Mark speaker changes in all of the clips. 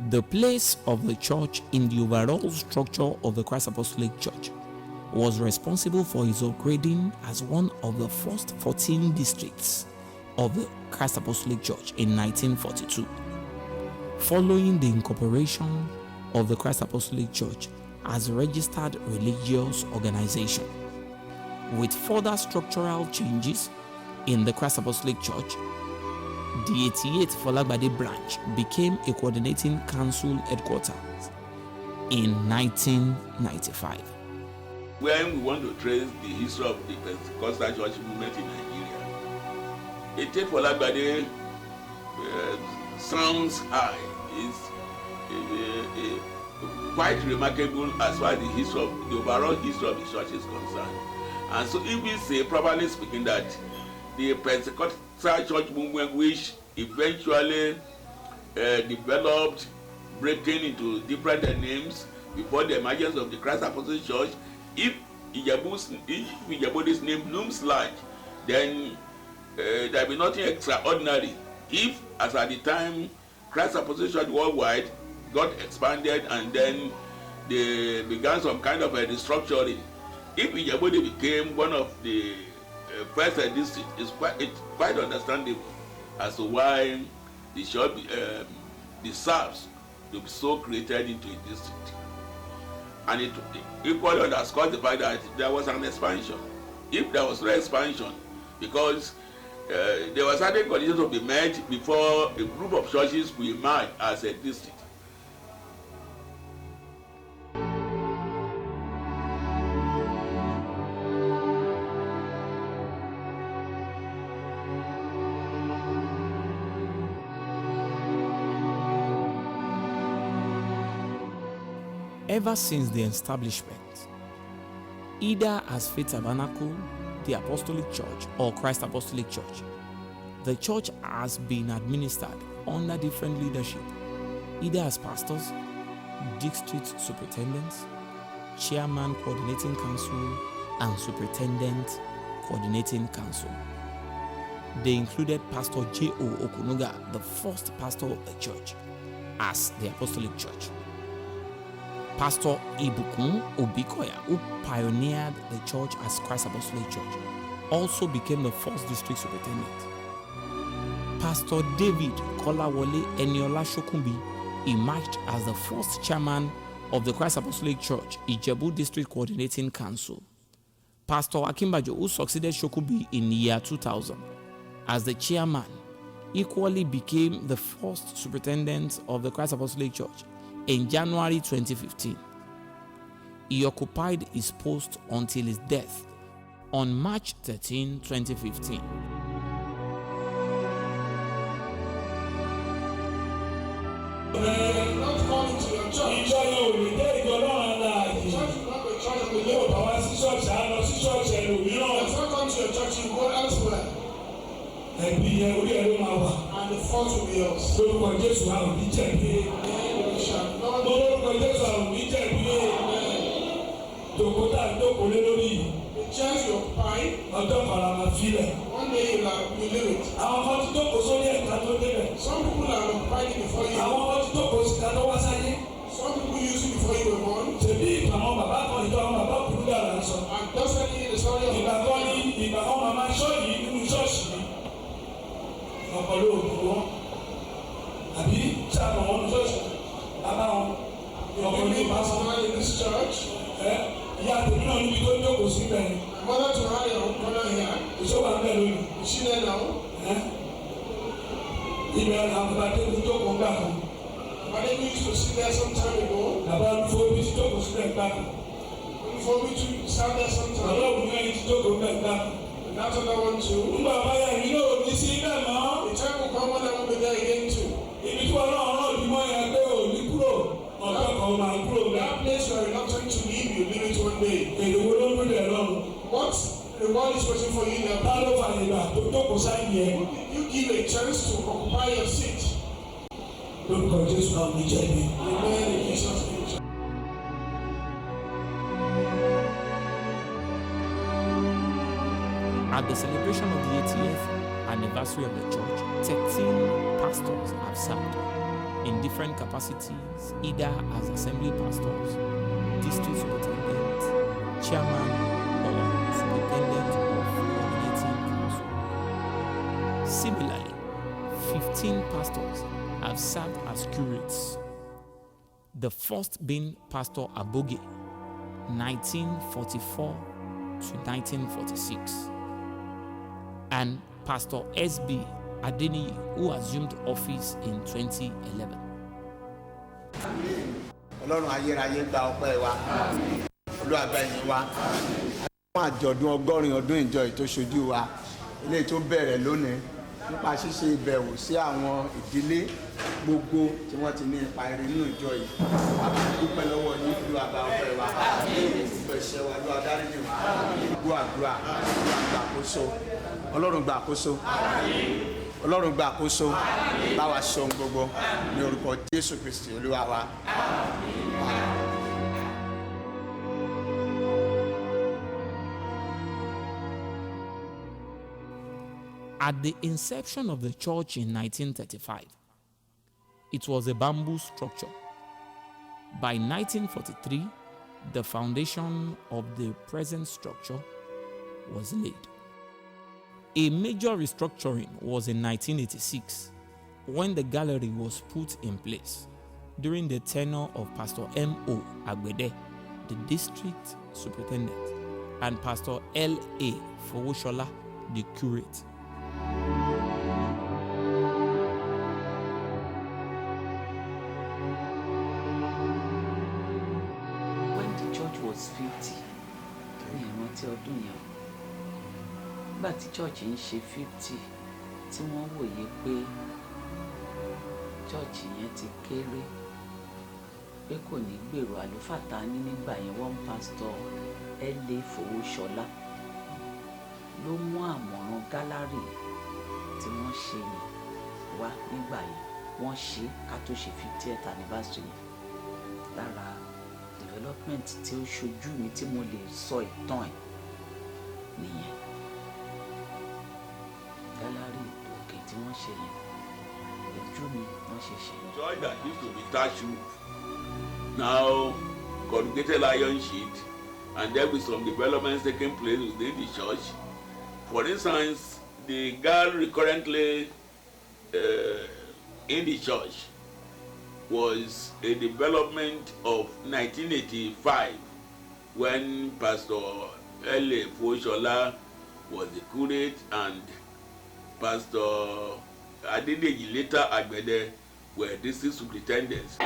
Speaker 1: The place of the church in the overall structure of the Christ Apostolic Church was responsible for its upgrading as one of the first 14 districts of the Christ Apostolic Church in 1942, following the incorporation of the Christ Apostolic Church as a registered religious organization. With further structural changes in the Christ Apostolic Church, the 88th Folagbade branch became a coordinating council headquarters in 1995.
Speaker 2: When we want to trace the history of the Pentecostal church movement in Nigeria, 88th Folagbade sounds high. It's quite remarkable as far as the history of the overall history of the church is concerned. And so if we say, properly speaking, that the Pentecostal church movement, which eventually developed, breaking into different names before the emergence of the Christ Apostolic Church, if Ijebu's name looms large, then there will be nothing extraordinary. If, as at the time, Christ Apostolic Church worldwide got expanded and then they began some kind of a restructuring, if Ijebu became one of the first district, it's quite understandable as to why the church deserves to be so created into a district. And it equally underscores the fact that there was an expansion. If there was no expansion, because there was certain conditions to be met before a group of churches will emerge as a district.
Speaker 1: Ever since the establishment, either as Faith Tabernacle, the Apostolic Church, or Christ Apostolic Church, the church has been administered under different leadership, either as pastors, district superintendents, chairman coordinating council, and superintendent coordinating council. They included Pastor J.O. Okunuga, the first pastor of the church, as the Apostolic Church. Pastor Ibukun Obikoya, who pioneered the church as Christ Apostolic Church, also became the first district superintendent. Pastor David Kolawole Eniola Shokumbi emerged as the first chairman of the Christ Apostolic Church Ijebu District Coordinating Council. Pastor Akimbajo, who succeeded Shokumbi in the year 2000 as the chairman, equally became the first superintendent of the Christ Apostolic Church in January 2015. He occupied his post until his death on March 13, 2015.
Speaker 3: And the fault will be yours. The church you occupy, one day you leave it. Some people are occupying it before you. Some people use it before you were born. And just like in the story of in this church. Mother to her your mother here. Is she there now? My name used to sit there some time ago. For me to stand there some time. And that's another one too. The time will come when I will be there again too. That place you are reluctant to leave, you leave it one day. What reward is waiting for you in the you give a chance to occupy your seat. Amen. In Jesus' name.
Speaker 1: At the celebration of the 80th anniversary of the church, 13 pastors have served. in different capacities, either as assembly pastors, district superintendent, chairman, or superintendent of coordinating council. Similarly, 15 pastors have served as curates, the first being Pastor Aboge, 1944 to 1946, and Pastor S.B. Adeniyi, who assumed office in 2011.
Speaker 4: Ọlọ́run ayérayé gba ọpẹ́ wa, Olúwa gba ìyìn wa. Àwọn àjọ̀dún ọgọ́rin ọdún ìjọ ìtòṣojú wa eléyìí tó bẹ̀rẹ̀ lónìí nípa ṣíṣe ìbẹ̀wò sí àwọn ìdílé gbogbo tí wọ́n ti ní ipa rere nínú ìjọ yìí. Bàbá dúpẹ́ lọ́wọ́ yín, Olúwa gba ọpẹ́ wa. Gbogbo ẹ̀ṣẹ̀ wa, Olúwa dáríjì wa. Gbọ́ àdúrà, Olúwa gba àkóso. Ọlọ́run gba àkóso. Ọlọ́run gba àkóso. Bá wa ṣe ohun gbogbo ní orúkọ Jésù Kristi Olúwa wa.
Speaker 1: At the inception of the church in 1935, it was a bamboo structure. By 1943, the foundation of the present structure was laid. A major restructuring was in 1986, when the gallery was put in place during the tenure of Pastor M.O. Agbede, the district superintendent, and Pastor L.A. Fowoshola, the curate.
Speaker 5: When the church was 50, ní ìrántí ọdún yẹn, nígbà tí church ń ṣe 50, tí wọ́n wòye pé church yẹn ti kéré, pé kò ní gbèrò àlùfáà ta ní nígbà yẹn, wọ́n Pastor L.A. Fowoshola ló mú àmọ̀ràn gálárì tí wọ́n ṣe yẹn wá nígbà yẹn. Wọ́n ṣe ká tó ṣe 50th anniversary lára development tí ó ṣojú mi tí mo lè sọ ìtàn ẹ̀ nìyẹn. Gálárì òkè tí wọ́n ṣe yẹn ojú mi wọ́n ṣe ṣe.
Speaker 2: Church that used to be thatched roof, now corrugated iron sheet, and there will be some developments taking place within the church. For instance, the gallery currently in the church was a development of 1985 when Pastor L.A. Fowoshola was the curate and Pastor Adeniyi later Agbede were district superintendents.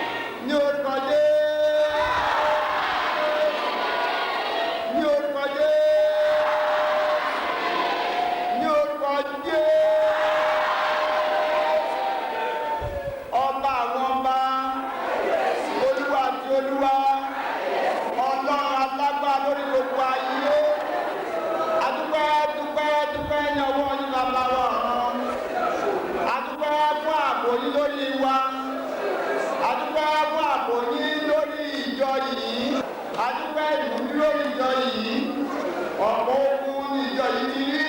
Speaker 4: Ní orúkọ Jésù. Ní orúkọ Jésù. Ní orúkọ Jésù. Ọba àwọn ọba, Olúwa àti Olúwa, Ọlọ́run alágbára lórí gbogbo ayé. Adúpẹ́ ní ọwọ́ yín bàbá wa ọ̀run. Adúpẹ́ fún ààbò yín lórí wa. Adúpẹ́ fún ààbò yín lórí ìjọ yìí. Adúpẹ́ ìlú lórí ìjọ yìí. Ọ̀pọ̀ ogun ní ìjọ yìí ti rí.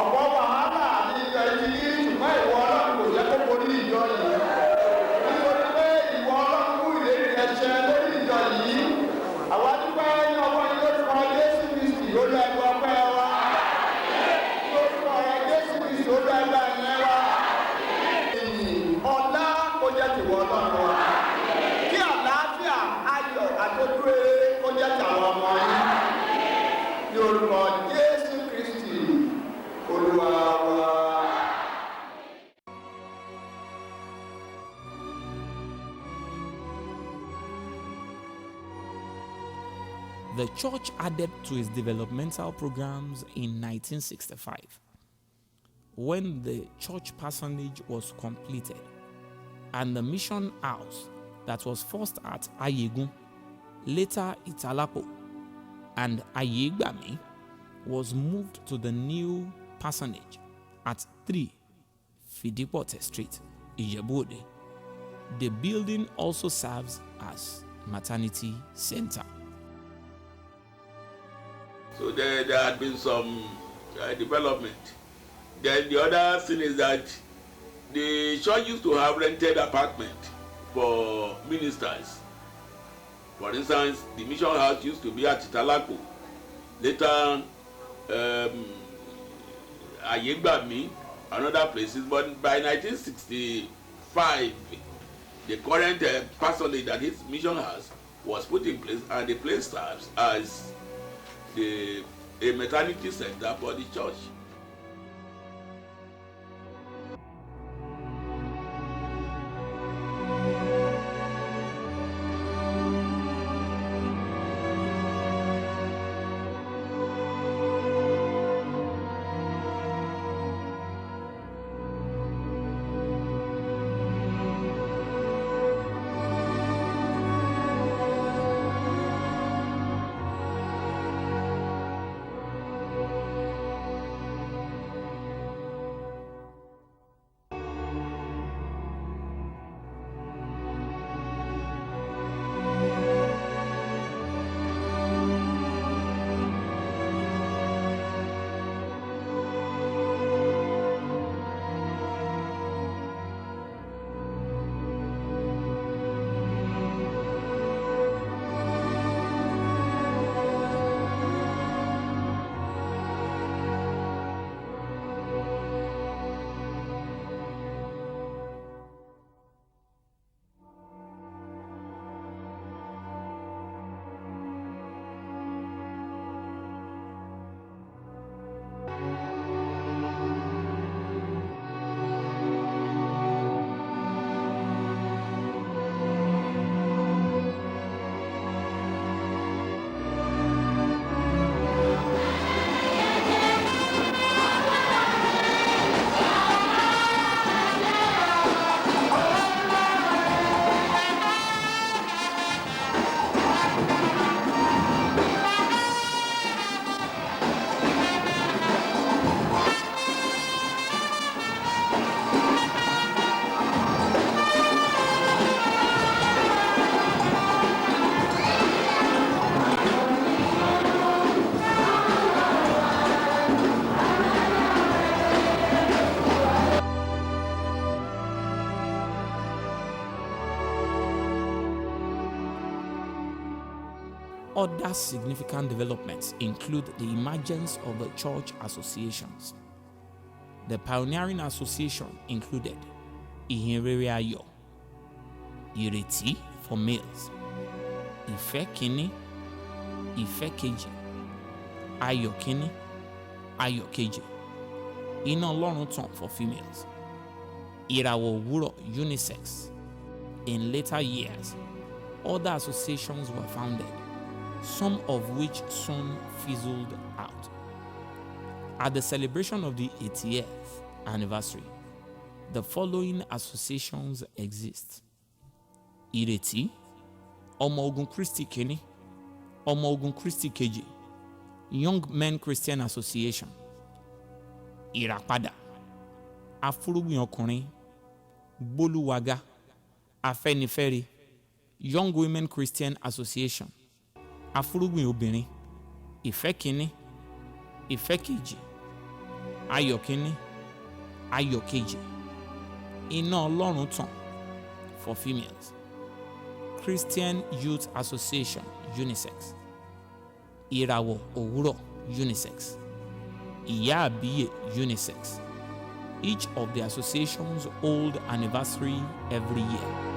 Speaker 4: Ọ̀pọ̀ wàhálà ní ìjọ yìí ti rí. Ṣùgbọ́n ìwọ Ọlọ́run kò jẹ́ kó borí ìjọ yìí. Nítorí pé ìwọ Ọlọ́run kú ìlérí ẹ̀ṣẹ̀ lórí ìjọ yìí. Àwọn adúpẹ́ ní ọwọ́ yín lórúkọ Jésù Kristi ó lọ ẹgbẹ́ ọpẹ́ wa. Lórúkọ Jésù Kristi ó lọ ẹgbẹ́ ìyẹn wa. Ọlá kó jẹ́ tìwọ Ọlọ́run wa. Kí àlàáfíà, ayọ̀ àtọ́júre kó jẹ́ tàwọn ọmọ yín. Ní orúkọ Jésù Kristi Olúwa wa.
Speaker 1: The church added to its developmental programs in 1965, when the church parsonage was completed and the mission house that was first at Ayegun, later Italapo, and Ayegbami was moved to the new parsonage at 3 Fidipote Street, Ijebu-Ode. The building also serves as maternity center.
Speaker 2: So there had been some development. Then the other thing is that the church used to have rented apartment for ministers. For instance, the mission house used to be at Italako. Later, Ayegbami, another places. But by 1965, the current pastorate that this mission house was put in place, and the place serves as a maternity center for the church.
Speaker 1: Other significant developments include the emergence of the church associations. The pioneering association included Ìhìnrere Ayọ̀, Ìrètí for males, Ìfẹ́ Kínní, Ìfẹ́ Kejì, Ayọ̀ Kínní, Ayọ̀ Kejì, Iná Ọlọ́run Tàn for females, Ìràwọ̀ Òwúrọ̀ unisex. In later years, other associations were founded, some of which soon fizzled out. At the celebration of the 80th anniversary, the following associations exist: Ìrètí, Ọmọ Ogun Kristi Kínní, Ọmọ Ogun Kristi Kejì, Young Men Christian Association, Ìràpadà, Afúrúgbìn Ọkùnrin, Bólúwagá, Afẹ́nifẹ́re, Young Women Christian Association, Afúrúgbìn Obìnrin, Ìfẹ́ Kínní, Ìfẹ́ Kejì, Ayọ̀ Kínní, Ayọ̀ Kejì, Iná Ọlọ́run Tàn for females, Christian Youth Association unisex, Ìràwọ̀ Òwúrọ̀ unisex, Ìyá Àbíyè unisex. Each of the associations hold anniversary every year.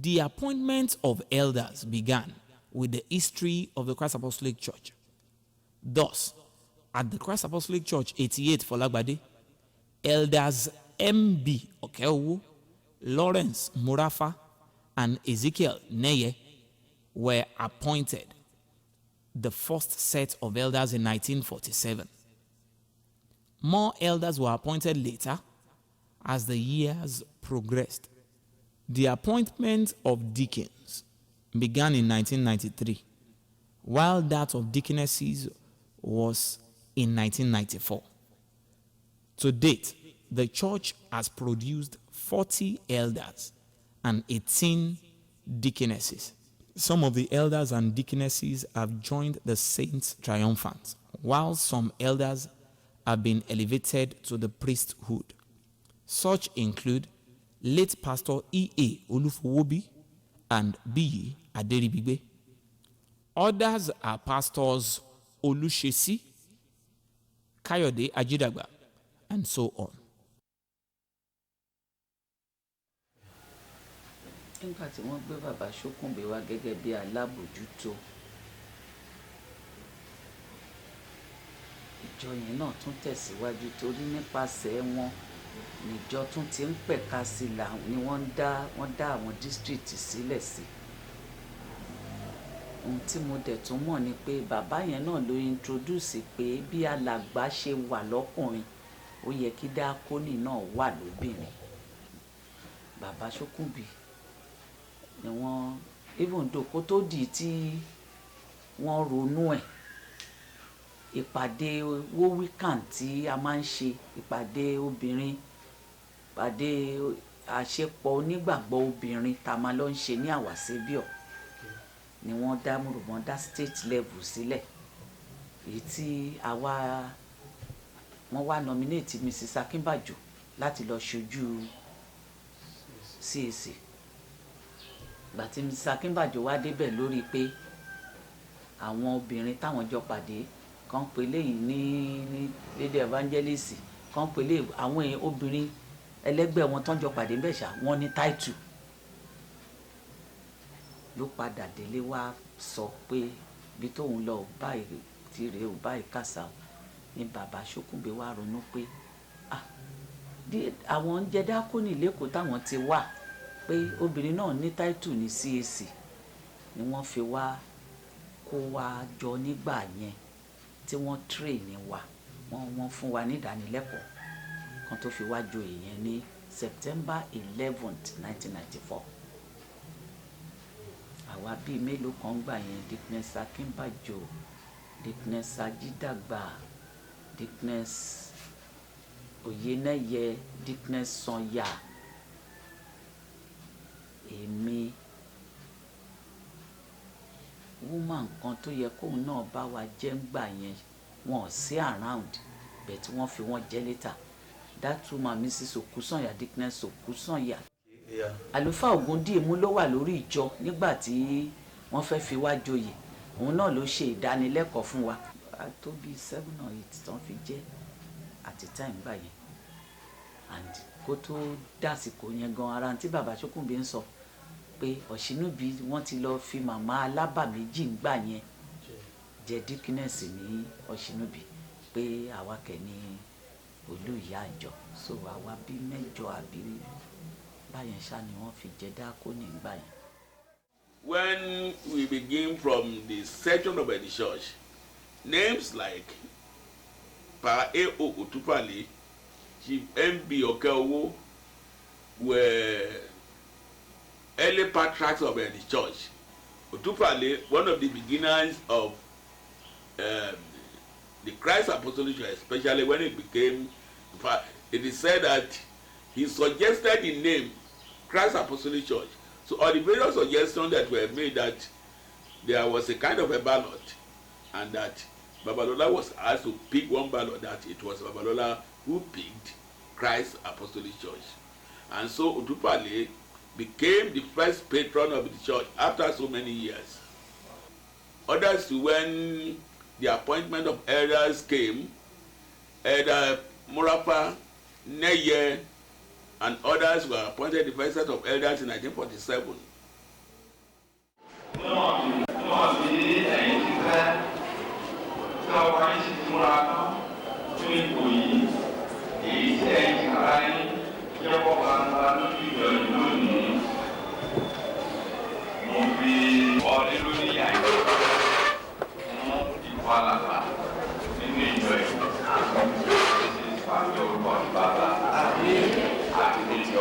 Speaker 1: The appointment of elders began with the history of the Christ Apostolic Church. Thus, at the Christ Apostolic Church 88 Folagbade, elders M.B. Okeowo, Lawrence Murafa, and Ezekiel Neye were appointed, the first set of elders in 1947. More elders were appointed later as the years progressed. The appointment of deacons began in 1993, while that of deaconesses was in 1994. To date, the church has produced 40 elders and 18 deaconesses. Some of the elders and deaconesses have joined the Saints Triumphant, while some elders have been elevated to the priesthood. Such include late Pastor E.A. Olufowobi and B. Aderibigbe. Others are Pastors Olushesi, Kayode Ajidagba, and so on.
Speaker 5: Nígbà tí wọ́n gbé bàbá Ṣókùnbí wá gẹ́gẹ́ bí alábòjútó, ìjọ yẹn náà tún tẹ̀síwájú torí nípasẹ̀ wọn níjọ tún ti ń pẹ̀ka sí ni wọ́n dá àwọn district sílẹ̀ sí. Ohun tí mo dẹ̀ tún mọ̀ ni pé bàbá yẹn náà ló introduce pé bí alàgbà ṣe wà lọ́kùnrin ó yẹ kí dákónì náà wà lóbìnrin. Bàbá Ṣókùnbí ni wọ́n even though kó tó di tí wọ́n ronú ẹ̀, ìpàdé wówíkàn tí a máa ń ṣe, ìpàdé obìnrin, ìpàdé àṣepọ̀ onígbàgbọ́ obìnrin tá a máa lọ ń ṣe ní Àwàsébíọ̀ ni wọ́n dá mùrùmọ́ dá state level sílẹ̀, èyí tí wọ́n wá nominate Mrs. Akínbàjò láti lọ ṣojú CAC. Ìgbà tí Mrs. Akínbàjò wá débẹ̀ lórí pé àwọn obìnrin táwọn jọ pàdé kan pè léyìn ní Lady Evangelist, kan pè léyìn àwọn obìnrin ẹlẹ́gbẹ́ wọn tán jọ pàdé bẹ́ẹ̀ ṣá, wọ́n ní title. Ló padà délé wá sọ pé bí tóun lọ báyìí tí rèé ò báyìí kàṣà ní bàbá Ṣókùnbí wá ronú pé àwọn ń jẹ dákónì lẹ́kọ̀ọ́ táwọn ti wà pé obìnrin náà ní title ní CAC ni wọ́n fi wá kó wa jọ nígbà yẹn tí wọ́n train wa, wọ́n fún wa ní ìdánilẹ́kọ̀ọ́ kan tó fi wá joyè yẹn ní September 11th 1994. Àwa bíi mélòó kan gbà yẹn, Dickness Akínbàjò, Dickness Ajídàgbà, Dickness Oyènẹ́yẹ, Dickness Sanya, èmi, woman kan tó yẹ kóun náà bá wa jẹ́ ń gbà yẹn, wọn ò sí around but wọ́n fi wọ́n jẹ́ later. That woman Mrs. Okusanya, Dickness Okusanya. Àlùfáà Ògúndìmú ló wà lórí ìjọ nígbà tí wọ́n fẹ́ fi wá joyè, òun náà ló ṣe ìdánilẹ́kọ̀ọ́ fún wa. Tó bí 7 or 8 tán fi jẹ́ at the time gbà yẹn. And kó tó dásìkò yẹn gan ara tí bàbá Ṣókùnbí ń sọ pé Ọ̀ṣínúbí wọ́n ti lọ fi màmá alábàméjì ń gbà yẹn jẹ́ Dickness ní Ọ̀ṣínúbí pé àwa kẹ̀ ní olú ìyá àjọ, so àwa bí 8 àbí báyẹn ṣá ni wọ́n fi jẹ́ dákónì ń gbà yẹn.
Speaker 2: When we begin from the section of the church, names like Pa A.O. Otupale, Chief M.B. Okeowo were early patriarchs of the church. Otupale, one of the beginners of the Christ Apostolic Church, especially when it became, it is said that he suggested the name Christ Apostolic Church. So all the various suggestions that were made that there was a kind of a ballot and that Babalola was asked to pick one ballot, that it was Babalola who picked Christ Apostolic Church. And so Otupale became the first patron of the church after so many years. Others, when the appointment of elders came, Elder Murafa, Neye, and others were appointed the first set of elders in 1947.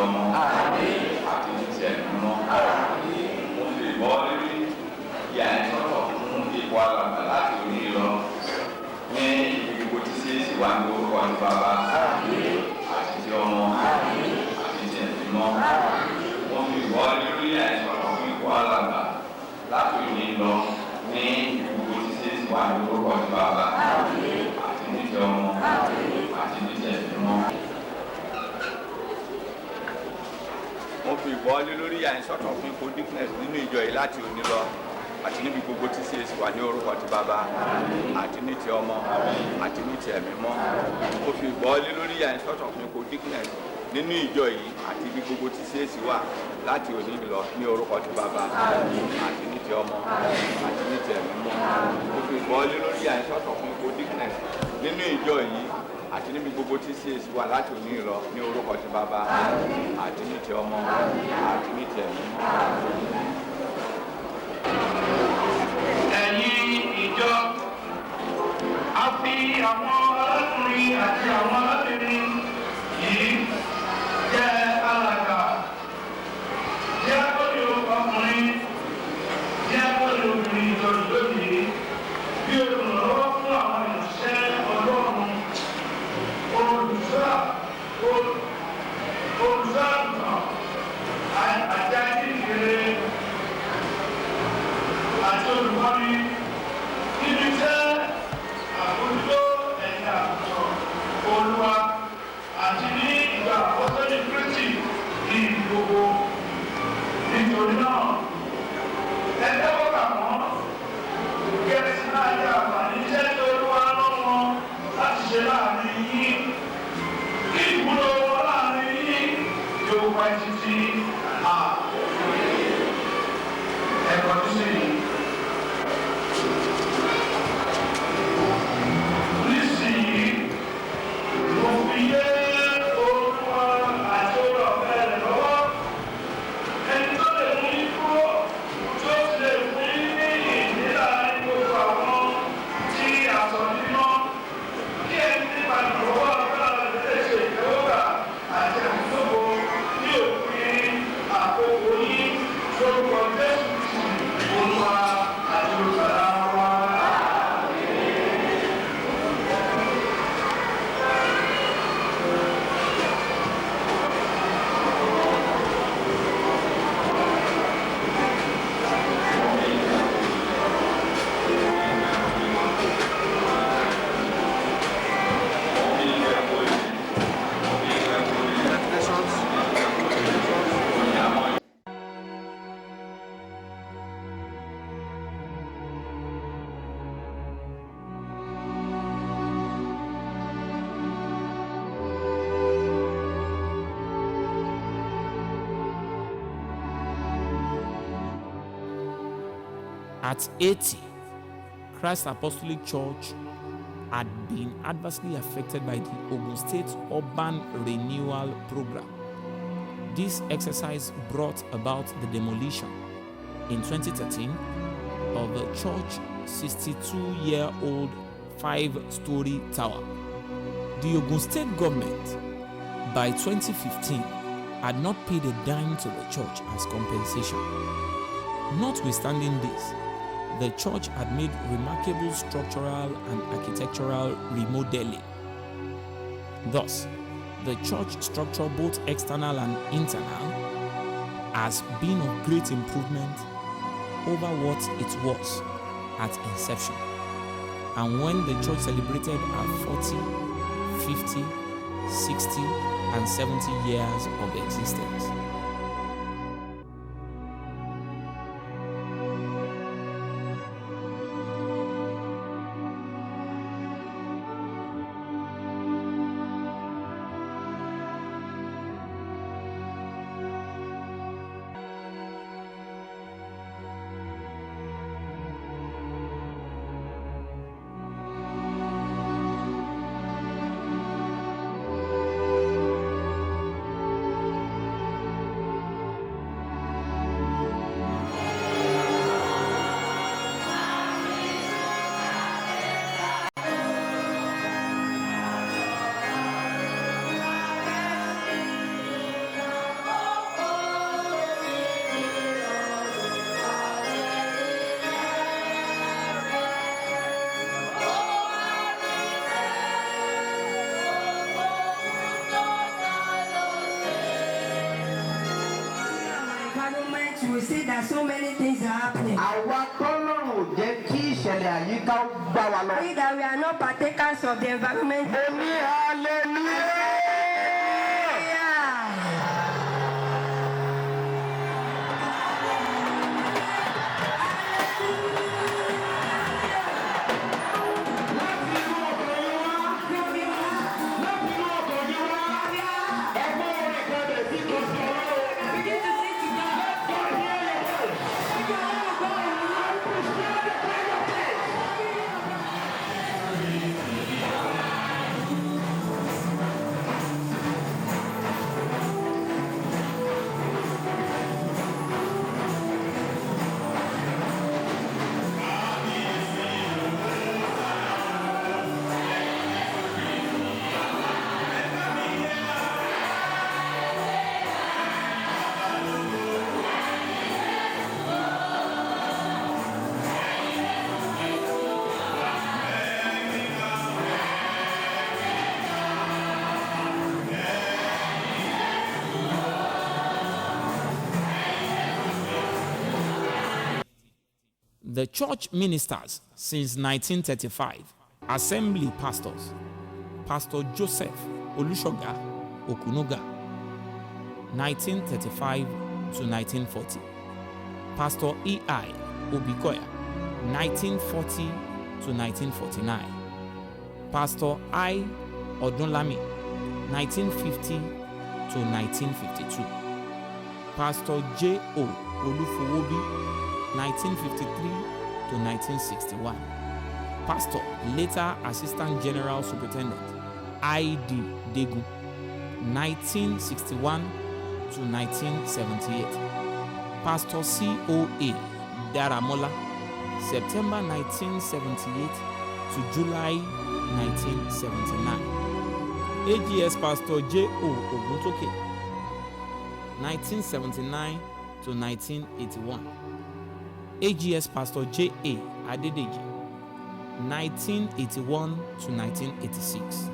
Speaker 6: ọmọ àti ní ti ẹ̀mí mọ́. Mo fi ìbọn lórí ìyá ẹ̀ sọ́tọ̀ fún ipò alàgbà láti òní lọ ní gbogbo tí sí èsì wà ní orúkọ ní bàbá àti ti ọmọ àti ti ẹ̀mí mọ́. Mo fi ìbọn lórí ìyá ẹ̀ sọ́tọ̀ fún ipò alàgbà láti òní lọ ní gbogbo tí sí èsì wà ní orúkọ ní bàbá àti ní ti ọmọ àti ní ti ẹ̀mí mọ́. Mo fi ìbọ́lé lórí àìsọ̀tọ̀ fún ipò dickness nínú ìjọ yìí láti òní lọ àti níbi gbogbo tí CAC wà ní orúkọ ti bàbá àti ní ti ọmọ àti ní ti ẹ̀mí mọ́. Mo fi ìbọ́lé lórí àìsọ̀tọ̀ fún ipò dickness nínú ìjọ yìí àti ibi gbogbo tí CAC wà láti òní lọ ní orúkọ ti bàbá àti ní ti ọmọ àti ní ti ẹ̀mí mọ́. Mo fi ìbọ́lé lórí àìsọ̀tọ̀ fún ipò dickness nínú ìjọ yìí àti níbi gbogbo tí CAC wà láti òní lọ ní orúkọ ti bàbá àti ní ti ọmọ àti ní ti ẹ̀mí mọ́.
Speaker 3: Ẹ̀yin ìjọ, a fi àwọn arákùnrin àti àwọn arábìnrin yìí jẹ́ alàgbà, jẹ́ akọ́ni ọkùnrin, jẹ́ akọ́ni obìnrin ìjọ lónìí bí olùrànlọ́wọ́ fún àwọn ìránṣẹ́ Ọlọ́run. Olùsọ́àgùntàn àti àìdíkiri àti olùkọ́ni nínú iṣẹ́ àbójútó ẹ̀yà àgùntàn Olúwa àti ní ìgbà àpọ́sítélì Kristi ní gbogbo. Nítorí náà, ẹ tẹ́wọ́ gbà wọ́n kẹ́sì náà yẹ àǹfààní iṣẹ́ tí Olúwa rán wọn láti ṣe láàrin yín. Kí ìwúlò wọn láàrin yín yóò wá títí ẹ̀kọ́ tó sì ní. Nísìnyí, mo fi yé Olúwa àti olùọ̀fẹ́ rẹ̀ lọ́wọ́. Ẹni tó lè mú yín kúrò, tó sì lè fún yín ní ìnílà ní gbogbo àwọn tí a sọ nínú. Kí ẹni nípa ìrànlọ́wọ́ agbára lè ṣe ìtẹ́wọ́gbà àti àmúlòpọ̀ ní òpin àkókò yín lórúkọ Jésù Kristi Olúwa àti olùgbàlà wa.
Speaker 1: At 80, Christ Apostolic Church had been adversely affected by the Ogun State Urban Renewal Program. This exercise brought about the demolition in 2013 of the church's 62-year-old 5-story tower. The Ogun State government, by 2015, had not paid a dime to the church as compensation. Notwithstanding this, the church had made remarkable structural and architectural remodeling. Thus, the church structure, both external and internal, has been of great improvement over what it was at inception. And when the church celebrated her 40, 50, 60, and 70 years of existence.
Speaker 7: moment you will see that so many things are happening.
Speaker 4: àwa tọ́lọ́run ò jẹ́ kí ìṣẹ̀lẹ̀ àyíká ó gbá wa lọ.
Speaker 7: See that we are not partakers of the environment.
Speaker 4: mo ní hallelujah.
Speaker 1: The church ministers since 1935, assembly pastors, Pastor Joseph Olushoga Okunoga, 1935 to 1940, Pastor E.I. Obikoya, 1940 to 1949, Pastor I. Odunlami, 1950 to 1952, Pastor J.O. Olufowobi, 1953 to 1961. Pastor, later Assistant General Superintendent, I.D. Degu, 1961 to 1978. Pastor C.O.A. Daramola, September 1978 to July 1979. AGS Pastor J.O. Oguntoke, 1979 to 1981. AGS Pastor J.A. Adedeji, 1981 to 1986.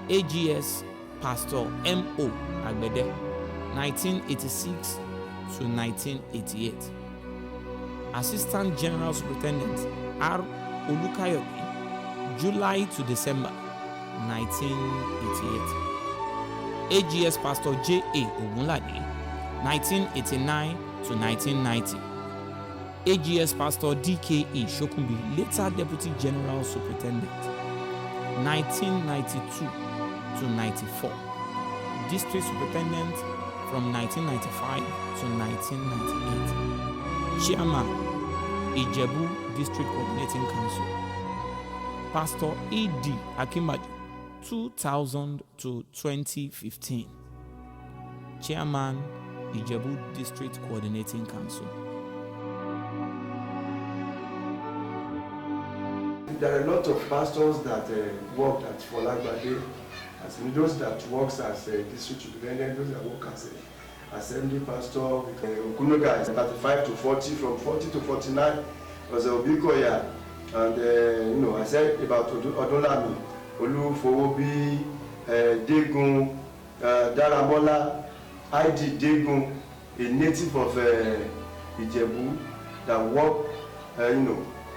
Speaker 1: AGS Pastor M.O. Agbede, 1986 to 1988. Assistant General Superintendent R. Olukayode, July to December 1988. AGS Pastor J.A. Ogunlade, 1989 to 1990. AGS Pastor D.K.E. Shokunbi, later Deputy General Superintendent, 1992 to 94. District Superintendent from 1995 to 1998. Chairman, Ijebu District Coordinating Council. Pastor E.D. Akimbadu, 2000 to 2015. Chairman, Ijebu District Coordinating Council.
Speaker 8: There are a lot of pastors that work at Folagbade, as those that works as district superintendent, those that work as assembly pastor. Okunoga is 35 to 40, from 40 to 49 was Obikoya, and I said about Odunlami, Olufowobi, Degun, Daramola, I.D. Degun, a native of Ijebu that worked,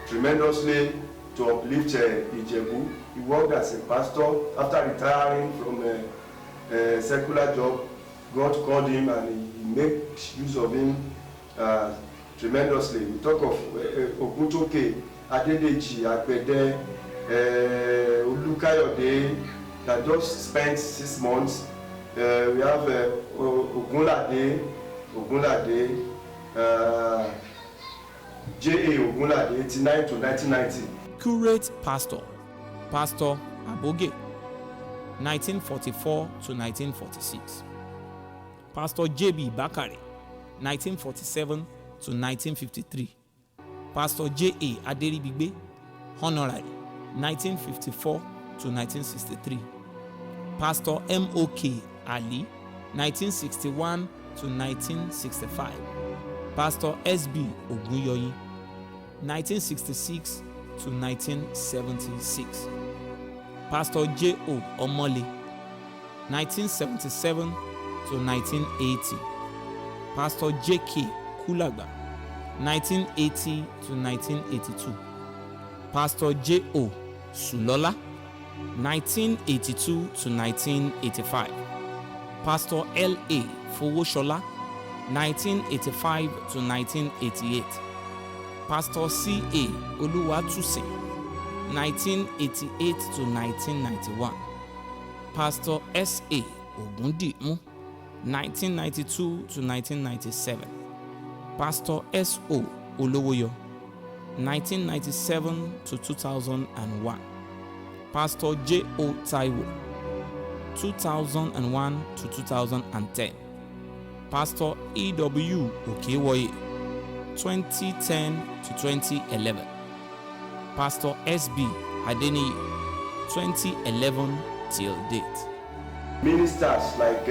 Speaker 8: tremendously to uplift Ijebu. He worked as a pastor. After retiring from a secular job, God called him and he made use of him tremendously. We talk of Oguntoke, Adedeji, Agbede, Olukayode, that just spent 6 months. We have Ogunlade, J.A. Ogunlade, 89 to 1990.
Speaker 1: Curate Pastor, Pastor Aboge, 1944 to 1946. Pastor J.B. Bakari, 1947 to 1953. Pastor J.A. Aderibigbe, Honorary, 1954 to 1963. Pastor M.O.K. Ali, 1961 to 1965. Pastor S.B. Ogunyoyi, 1966 to 1976. Pastor J.O. Omole, 1977 to 1980. Pastor J.K. Kulagba, 1980 to 1982. Pastor J.O. Sulola, 1982 to 1985. Pastor L.A. Fowoshola, 1985 to 1988. Pastor C.A. Oluwatusin, 1988 to 1991. Pastor S.A. Ogundimu, 1992 to 1997. Pastor S.O. Olowoyo, 1997 to 2001. Pastor J.O. Taiwo, 2001 to 2010. Pastor E.W. Okewoye, 2010 to 2011. Pastor S.B. Adeniyi, 2011 till date.
Speaker 8: Ministers like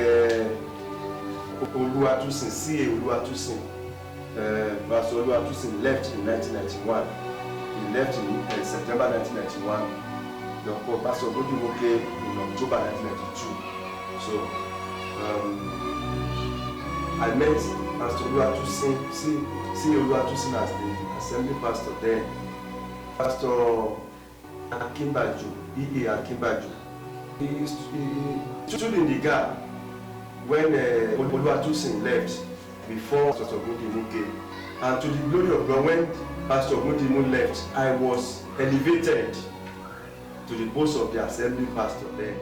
Speaker 8: Oluwatusin, C.A. Oluwatusin, Pastor Oluwatusin left in 1991. He left in September 1991. Pastor Godimoke in October 1992. So I met Pastor Oluwatusin, C.A. Oluwatusin as the assembly pastor then. Pastor Akinbaju, E.A. Akinbaju, he stood in the gap when Oluwatusin left before Pastor Godimoke. And to the glory of God, when Pastor Godimoke left, I was elevated to the post of the assembly pastor then.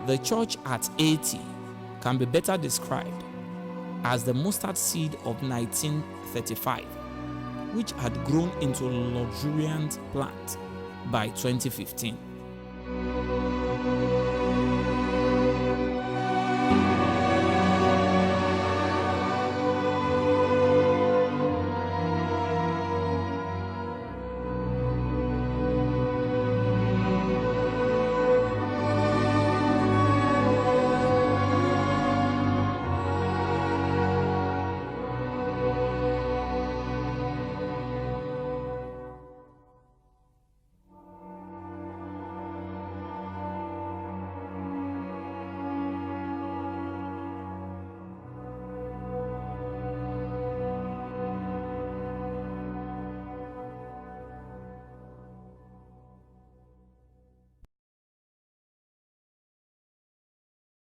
Speaker 1: The church at 80 can be better described as the mustard seed of 1935, which had grown into a luxuriant plant by 2015.